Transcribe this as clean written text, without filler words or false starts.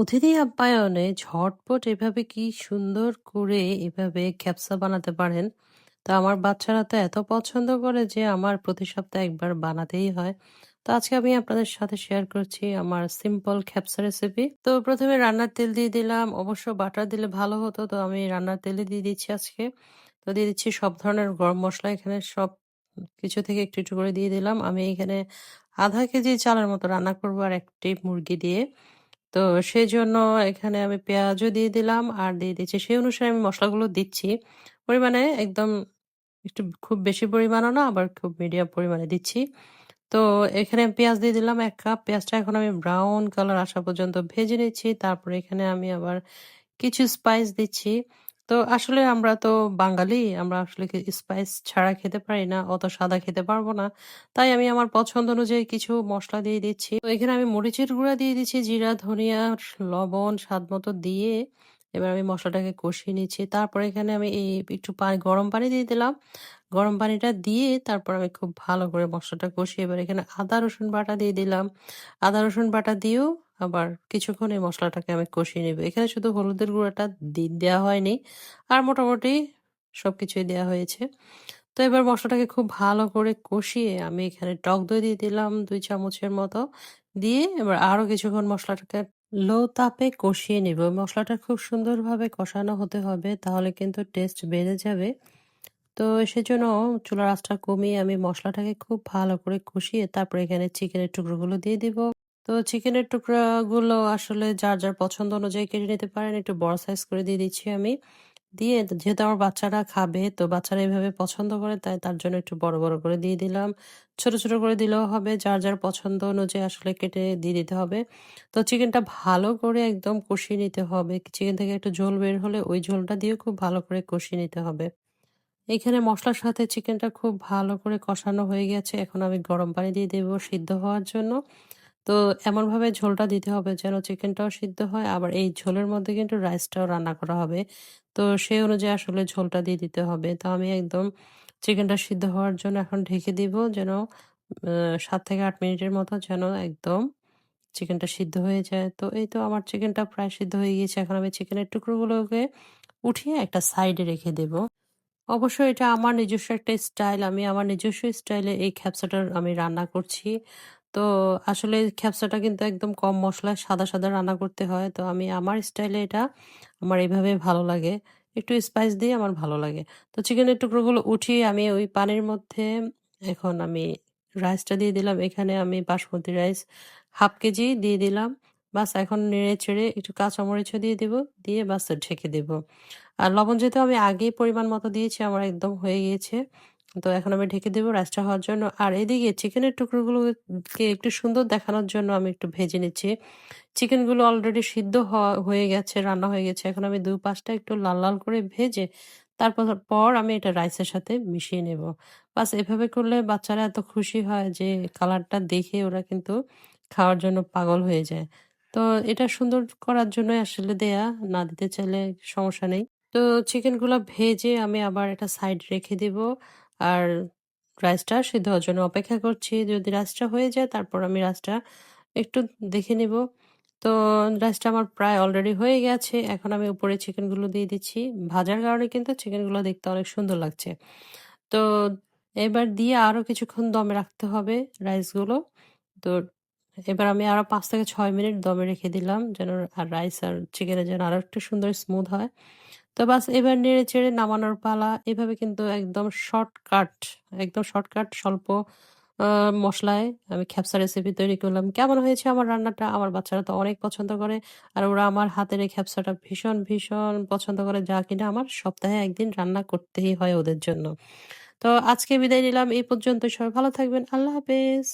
অতিথি আপ্যায়নে ঝটপট এভাবে কি সুন্দর করে এভাবে ক্যাপসা বানাতে পারেন। তো আমার বাচ্চারা তো এত পছন্দ করে যে আমার প্রতি সপ্তাহে একবার বানাতেই হয়। তো আজকে আমি আপনাদের সাথে শেয়ার করছি আমার সিম্পল ক্যাপসা রেসিপি। তো প্রথমে রান্নার তেল দিয়ে দিলাম, অবশ্য বাটার দিলে ভালো হতো, তো আমি রান্নার তেলে দিয়ে দিচ্ছি আজকে। তো দিয়ে দিচ্ছি সব ধরনের গরম মসলা, এখানে সব কিছু থেকে একটু একটু করে দিয়ে দিলাম। আমি এখানে আধা কেজি চালের মতো রান্না করবো আর একটি মুরগি দিয়ে। তো সেজন্য এখানে আমি পেঁয়াজও দিয়ে দিলাম আর দিয়ে দিচ্ছি, সেই অনুসারে আমি মসলাগুলো দিচ্ছি। পরিমাণে একদম একটু খুব বেশি পরিমাণও না, আবার খুব মিডিয়াম পরিমাণে দিচ্ছি। তো এখানে পেঁয়াজ দিয়ে দিলাম ১ কাপ। পেঁয়াজটা এখন আমি ব্রাউন কালার আসা পর্যন্ত ভেজে নিচ্ছি। তারপরে এখানে আমি আবার কিছু স্পাইস দিচ্ছি। তো আসলে আমরা তো বাঙালি, আমরা আসলে স্পাইস ছাড়া খেতে পারি না, অত সাদা খেতে পারবো না। তাই আমি আমার পছন্দ অনুযায়ী কিছু মসলা দিয়ে দিচ্ছি। তো এখানে আমি মরিচের গুঁড়া দিয়ে দিচ্ছি, জিরা, ধনিয়া, লবণ স্বাদমতো দিয়ে এবার আমি মসলাটাকে কষিয়ে নিচ্ছি। তারপরে এখানে আমি একটু গরম পানি দিয়ে দিলাম। গরম পানিটা দিয়ে তারপর আমি খুব ভালো করে মসলাটা কষিয়ে এবার এখানে আদা রসুন বাটা দিয়ে দিলাম। আদা রসুন বাটা দিয়েও আবার কিছুক্ষণ এই মসলাটাকে আমি কষিয়ে নেব। এখানে শুধু হলুদের গুঁড়াটা দেয়া হয়নি। আর মোটামুটি সবকিছুই দেয়া হয়েছে। তো এবার মসলাটাকে খুব ভালো করে কষিয়ে আমি এখানে টক দই দিয়ে দিলাম ২ চামচের মতো। দিয়ে এবার আরো কিছুক্ষণ মসলাটাকে লো তাপে কষিয়ে নিব। মসলাটা খুব সুন্দরভাবে কষানো হতে হবে, তাহলে কিন্তু টেস্ট বেড়ে যাবে। তো সেজন্য চুলার আঁচটা কমিয়ে আমি মসলাটাকে খুব ভালো করে কষিয়ে তারপরে এখানে চিকেনের টুকরোগুলো দিয়ে দিব। তো চিকেনের টুকরাগুলো আসলে যার, যার পছন্দ অনুযায়ী কেটে নিতে পারেন। একটু বড় সাইজ করে দিয়ে দিচ্ছি আমি। দিয়ে যেহেতু আমার বাচ্চারা খাবে, তো বাচ্চারা এভাবে পছন্দ করে, তাই তার জন্য একটু বড়, বড় করে দিয়ে দিলাম। ছোট, ছোট করে দিলেও হবে। যার, যার পছন্দ অনুযায়ী আসলে কেটে দিয়ে দিতে হবে। তো চিকেনটা ভালো করে একদম কষিয়ে নিতে হবে। চিকেন থেকে একটু ঝোল বের হলে ওই ঝোলটা দিয়েও খুব ভালো করে কষিয়ে নিতে হবে। এখানে মসলার সাথে চিকেনটা খুব ভালো করে কষানো হয়ে গেছে। এখন আমি গরম পানি দিয়ে দেব সিদ্ধ হওয়ার জন্য। তো এমনভাবে ঝোলটা দিতে হবে যেন চিকেনটাও সিদ্ধ হয়, আবার এই ঝোলের মধ্যে কিন্তু রাইসটাও রান্না করা হবে। তো সেই অনুযায়ী আসলে ঝোলটা দিয়ে দিতে হবে। তো আমি একদম চিকেনটা সিদ্ধ হওয়ার জন্য এখন ঢেকে দিব, যেন ৭ থেকে ৮ মিনিটের মতো যেন একদম চিকেনটা সিদ্ধ হয়ে যায়। তো এই তো আমার চিকেনটা প্রায় সিদ্ধ হয়ে গিয়েছে। এখন আমি চিকেনের টুকরোগুলোকে উঠিয়ে একটা সাইডে রেখে দেব। অবশ্যই এটা আমার নিজস্ব একটা স্টাইল। আমি আমার নিজস্ব স্টাইলে এই খ্যাপসাটার আমি রান্না করছি। তো আসলে খ্যাপসাটা কিন্তু একদম কম মসলায় সাদা, সাদা রান্না করতে হয়। তো আমি আমার স্টাইলে এটা আমার এভাবে ভালো লাগে। একটু স্পাইস দিয়ে আমার ভালো লাগে। তো চিকেনের টুকরোগুলো উঠিয়ে আমি ওই পানির মধ্যে এখন আমি রাইসটা দিয়ে দিলাম। এখানে আমি বাসমতি রাইস ১/২ কেজি দিয়ে দিলাম। বাস এখন নেড়ে-চেড়ে একটু কাঁচামরিচও দিয়ে দিব। দিয়ে বাস ঢেকে দেব। আর লবণ যেহেতু আমি আগেই পরিমাণ মতো দিয়েছি, আমার একদম হয়ে গিয়েছে। তো এখন আমি ঢেকে দেব রাইসটা হওয়ার জন্য। আর এদিকে চিকেনের টুকরোগুলোকে একটু সুন্দর দেখানোর জন্য আমি একটু ভেজে নিচ্ছি। চিকেনগুলো অলরেডি সিদ্ধ হয়ে গেছে, রান্না হয়ে গেছে। এখন আমি ২ পাশটা একটু লাল, লাল করে ভেজে পর আমি এটা রাইসের সাথে মিশিয়ে নেব। বাস এভাবে করলে বাচ্চারা এত খুশি হয় যে কালারটা দেখে ওরা কিন্তু খাওয়ার জন্য পাগল হয়ে যায়। তো এটা সুন্দর করার জন্যই আসলে দেয়া, না দিতে চাইলে সমস্যা নেই। তো চিকেনগুলা ভেজে আমি আবার একটা সাইড রেখে দিব। আর রাইসটা সিদ্ধ হওয়ার জন্য অপেক্ষা করছি। যদি রাইসটা হয়ে যায় তারপর আমি রাইসটা একটু দেখে নিব। তো রাইসটা আমার প্রায় অলরেডি হয়ে গেছে। এখন আমি উপরে চিকেনগুলো দিয়ে দিচ্ছি। ভাজার কারণে কিন্তু চিকেনগুলো দেখতে অনেক সুন্দর লাগছে। তো এবার দিয়ে আরো কিছুক্ষণ দমে রাখতে হবে রাইসগুলো। তো এবার আমি আরো ৫ থেকে ৬ মিনিট দমে রেখে দিলাম, যেন রাইস আর চিকেনের যেন আরো একটু সুন্দর স্মুথ হয়। তো বাস এবার নেড়ে-চেড়ে নামানোর পালা। এভাবে কিন্তু একদম শর্টকাট স্বল্প আ মসলায় আমি খ্যাপসা রেসিপি তৈরি করলাম। কেমন হয়েছে আমার রান্নাটা? আমার বাচ্চারা তো অনেক পছন্দ করে। আর ওরা আমার হাতের এই খ্যাপসাটা ভীষণ, ভীষণ পছন্দ করে, যা কিনা আমার সপ্তাহে ১ দিন রান্না করতেই হয় ওদের জন্য। তো আজকে বিদায় নিলাম এই পর্যন্তই। সবাই ভালো থাকবেন। আল্লাহ হাফেজ।